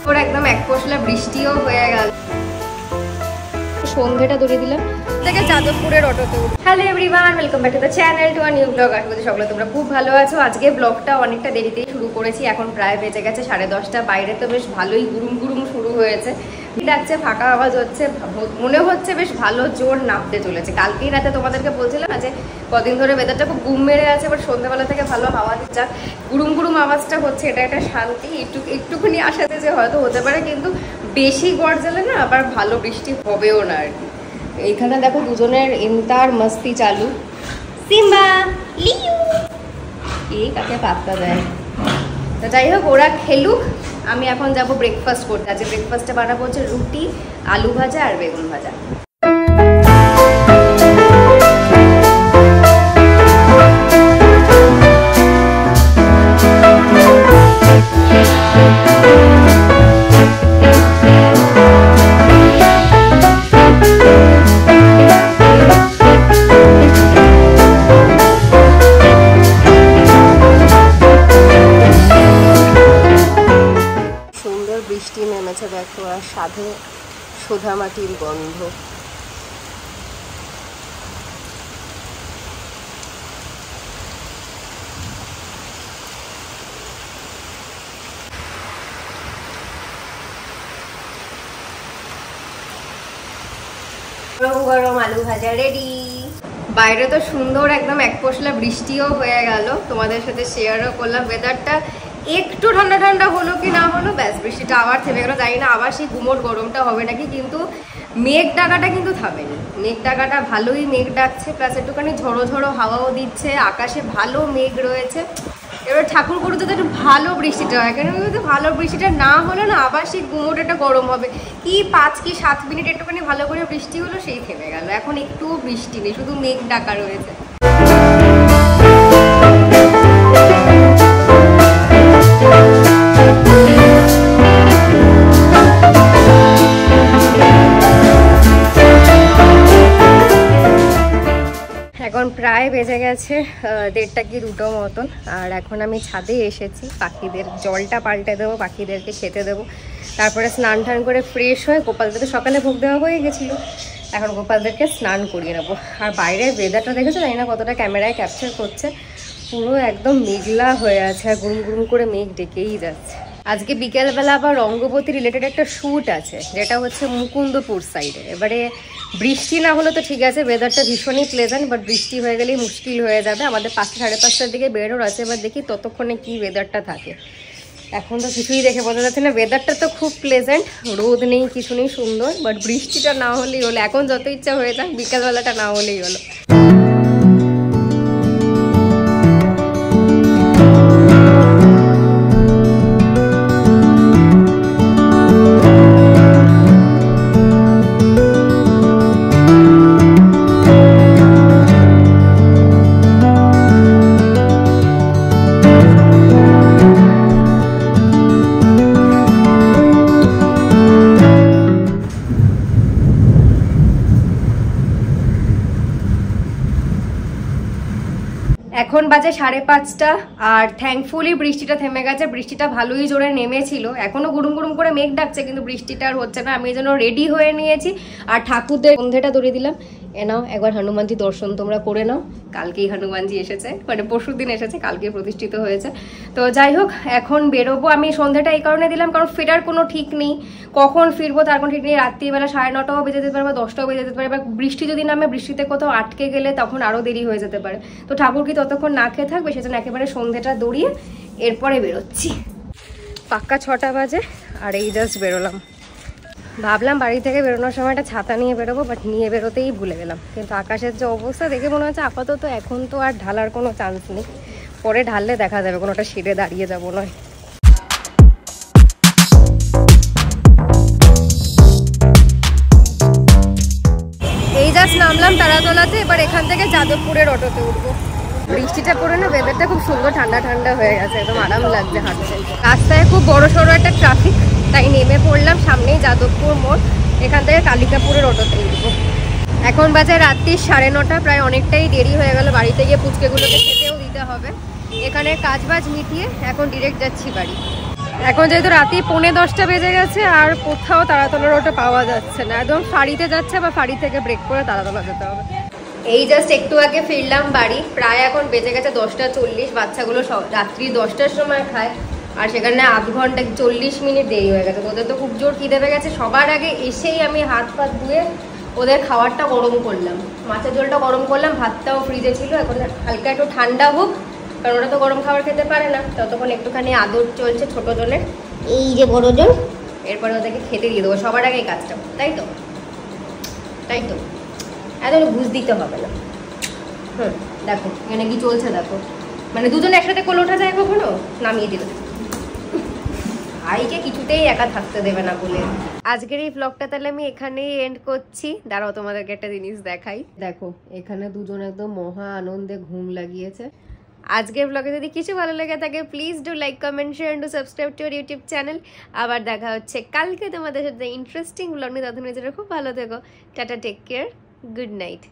ওর একদম এক পশলা বৃষ্টিও হয়ে গেল। সন্ধ্যেটা ধরে দিলাম থেকে যাদবপুরের অটোতে। Hello everyone, welcome back to the channel to a new blog. আশা করি সকলে তোমরা খুব ভালো আছো। আজকে ব্লগটা অনেকটা দেরিতেই শুরু করেছি, এখন প্রায় বেজে গেছে 10:30। বাইরে তো বেশ ভালোই গুরুম গুরুম শুরু হয়েছে, ডাকছে, ফাঁকা আওয়াজ হচ্ছে, মনে হচ্ছে বেশ ভালো জোর নামতে চলেছে। কালকেই রাতে তোমাদেরকে বলছিলাম না যে কদিন ধরে ওয়েদারটা খুব গুম মেরে আছে, বাট সন্ধ্যাবেলা থেকে ভালো হাওয়া দিচ্ছে, গুরুম গুরুম আওয়াজটা হচ্ছে, এটা একটা শান্তি। একটুখানি আশাতে যে হয়তো হতে পারে, কিন্তু বেশি গরজালে না আবার ভালো বৃষ্টি হবেও না আর কি। এইখানে দেখো দুজনের ইন্তার মস্তি চালু। সিম্বা লিউ এই কাকে পাত্তা দেয়। তো যাই হোক, ওরা খেলুক, আমি এখন যাব ব্রেকফাস্ট করতে। আজকে ব্রেকফাস্টে বানাবো হচ্ছে রুটি, আলু ভাজা আর বেগুন ভাজা। বৃষ্টি নেমেছে দেখো, আর সাধে সোধা মাটির গন্ধ। গরম গরম আলু ভাজা রেডি। বাইরে তো সুন্দর একদম এক পশলা বৃষ্টিও হয়ে গেল, তোমাদের সাথে শেয়ারও করলাম। ওয়েদারটা একটু ঠান্ডা ঠান্ডা হলো কি না হলো, ব্যাস বৃষ্টিটা আবার থেমে গেলো। জানি না আবার সেই গুমোট গরমটা হবে নাকি, কিন্তু মেঘ ডাকাটা কিন্তু থামেনি। মেঘ ডাকাটা ভালোই মেঘ ডাকছে, প্লাস একটুখানি ঝড়ো ঝড়ো হাওয়াও দিচ্ছে, আকাশে ভালো মেঘ রয়েছে। এবার ঠাকুর করে যদি একটু ভালো বৃষ্টিটা হয়, কেন কিন্তু ভালো বৃষ্টিটা না হলে না আবার সেই গুমোট একটা গরম হবে। কি 5 কি 7 মিনিট একটুখানি ভালো করে বৃষ্টি হলো, সেই থেমে গেল। এখন একটু বৃষ্টি নেই, শুধু মেঘ ডাকা রয়েছে। এখন প্রায় বেজে গেছে 1:30 কি 2টো মতন, আর এখন আমি ছাদে এসেছি পাখিদের জলটা পাল্টে দেবো, পাখিদেরকে খেতে দেবো, তারপরে স্নান টান করে ফ্রেশ হয়ে গোপালদেরকে সকালে ভোগ দেওয়া হয়ে গেছিলো, এখন গোপালদেরকে স্নান করিয়ে নেবো। আর বাইরের ওয়েদারটা দেখেছো, জানি না কতটা ক্যামেরায় ক্যাপচার করছে, পুরো একদম মেঘলা হয়ে আছে, আর গুরুম গুরুম করে মেঘ ডেকেই যাচ্ছে। আজকে বিকেলবেলা আবার রঙ্গবতী রিলেটেড একটা শ্যুট আছে, যেটা হচ্ছে মুকুন্দপুর সাইডে। এবারে বৃষ্টি না হলে তো ঠিক আছে, ওয়েদারটা ভীষণই প্লেজেন্ট, বাট বৃষ্টি হয়ে গেলেই মুশকিল হয়ে যাবে। আমাদের 5টা 5:30টার দিকে বেরোর আছে, এবার দেখি ততক্ষণে কি ওয়েদারটা থাকে। এখন তো কিছুই দেখে বোঝা যাচ্ছে না। ওয়েদারটা তো খুব প্লেজেন্ট, রোদ নেই, কিছু নেই, সুন্দর, বাট বৃষ্টিটা না হলেই হলো। এখন যত ইচ্ছা হয়ে যাক, বিকেলবেলাটা না হলেই হলো। এখন বাজে 5:30, আর থ্যাঙ্কফুলি বৃষ্টিটা থেমে গেছে। বৃষ্টিটা ভালোই জোরে নেমেছিল, এখনো গুরুম গুরুম করে মেঘ ডাকছে, কিন্তু বৃষ্টিটা আর হচ্ছে না। আমি এই জন্য রেডি হয়ে নিয়েছি, আর ঠাকুরদের সন্ধ্যেটা ধরে দিলাম। নাও একবার হনুমানজি দর্শন তোমরা করে নাও। কালকেই হনুমানজি এসেছে, মানে পরশুদিন এসেছে, কালকে প্রতিষ্ঠিত হয়েছে। তো যাই হোক, এখন বেরোবো। আমি সন্ধ্যাটা এই কারণে দিলাম, কারণ ফেরার কোনো ঠিক নেই, কখন ফিরবো তার কোনো ঠিক নেই। রাত্রিবেলা 9:30টাও বেজে যেতে পারে, বা 10টাও বেজে যেতে পারে, বা বৃষ্টি যদি নামে, বৃষ্টিতে কোথাও আটকে গেলে তখন আরও দেরি হয়ে যেতে পারে। তো ঠাকুর কি ততক্ষণ না খেয়ে থাকবে, সেজন্য একেবারে সন্ধ্যাটা দৌড়িয়ে এরপরে বেরোচ্ছি। পাক্কা 6টা বাজে, আর এই জাস্ট বেরোলাম। ভাবলাম বাড়ি থেকে বেরোনোর সময় একটা ছাতা নিয়ে বেরোবো, বাট নিয়ে বেরোতেই ভুলে গেলাম। কিন্তু আকাশের যে অবস্থা দেখে মনে হচ্ছে আপাতত এখন তো আর ঢালার কোনো চান্স নেই, পরে ঢাললে দেখা যাবে, কোনোটা সিঁড়ে দাঁড়িয়ে যাবো নয়। এই জাস্ট নামলাম তারাতলাতে, এবার এখান থেকে যাদবপুরের অটোতে উঠবো। বৃষ্টিটা পড়ে না, ওয়েদারটা খুব সুন্দর ঠান্ডা ঠান্ডা হয়ে গেছে, একদম আরাম লাগছে হাঁটতে। রাস্তায় খুব বড় সড়ো একটা ট্রাফিক, তাই নেমে পড়লাম সামনেই যাদবপুর মোড়, এখান থেকে কালিকাপুরের অটোতে উঠবো। এখন বাজে রাত্রি 9:30, প্রায় অনেকটাই দেরি হয়ে গেল। বাড়িতে গিয়ে পুচকেগুলোকে খেতেও দিতে হবে। এখানে কাজবাজ মিটিয়ে এখন ডিরেক্ট যাচ্ছি বাড়ি। এখন যেহেতু রাতে 9:45 বেজে গেছে আর কোথাও তারাতলার ওটা পাওয়া যাচ্ছে না, একদম ফাঁড়িতে যাচ্ছে বা ফাঁড়ি থেকে ব্রেক করে তারাতলা যেতে হবে। এই জাস্ট একটু আগে ফিরলাম বাড়ি, প্রায় এখন বেজে গেছে 10:40। বাচ্চাগুলো সব রাত্রি 10টার সময় খায় আর সেখানে আধ ঘন্টা 40 মিনিট দেরি হয়ে গেছে। ওদের তো খুব জোর খিদে পেয়ে গেছে। সবার আগে এসেই আমি হাত পা ধুয়ে ওদের খাবারটা গরম করলাম, মাছের ঝোলটা গরম করলাম, ভাতটাও ফ্রিজে ছিল, এখন হালকা একটু ঠান্ডা হোক, কারণ ওরা তো গরম খাবার খেতে পারে না। ততক্ষণ একটুখানি আদর চলছে ছোটো জনের, এই যে বড় জন, এরপরে ওদেরকে খেতে দিয়ে দেবো সবার আগে এই কাজটা, তাই তো? তাই তো, এত বুঝ দিতে হবে না। দেখো এখানে কি চলছে দেখো, মানে দুজন একসাথে কোলে ওঠা যায় কখনো? নামিয়ে দিল, ভাইকে কিছুতেই একা থাকতে দেবে না বলে। আজকের এই ব্লগটা তাহলে আমি এখানেই এন্ড করছি। দাঁড়াও তোমাদেরকে একটা জিনিস দেখাই। দেখো এখানে দুজন একদম মহা আনন্দে ঘুম লাগিয়েছে। আজকের ব্লগে যদি কিছু ভালো লেগে থাকে please do like, comment, share and subscribe to our YouTube channel. আবার দেখা হচ্ছে কালকে তোমাদের সাথে ইন্টারেস্টিং ব্লগ নিয়ে। ততক্ষণ নিজেরা খুব ভালো থেকো। Tata, take care, good night.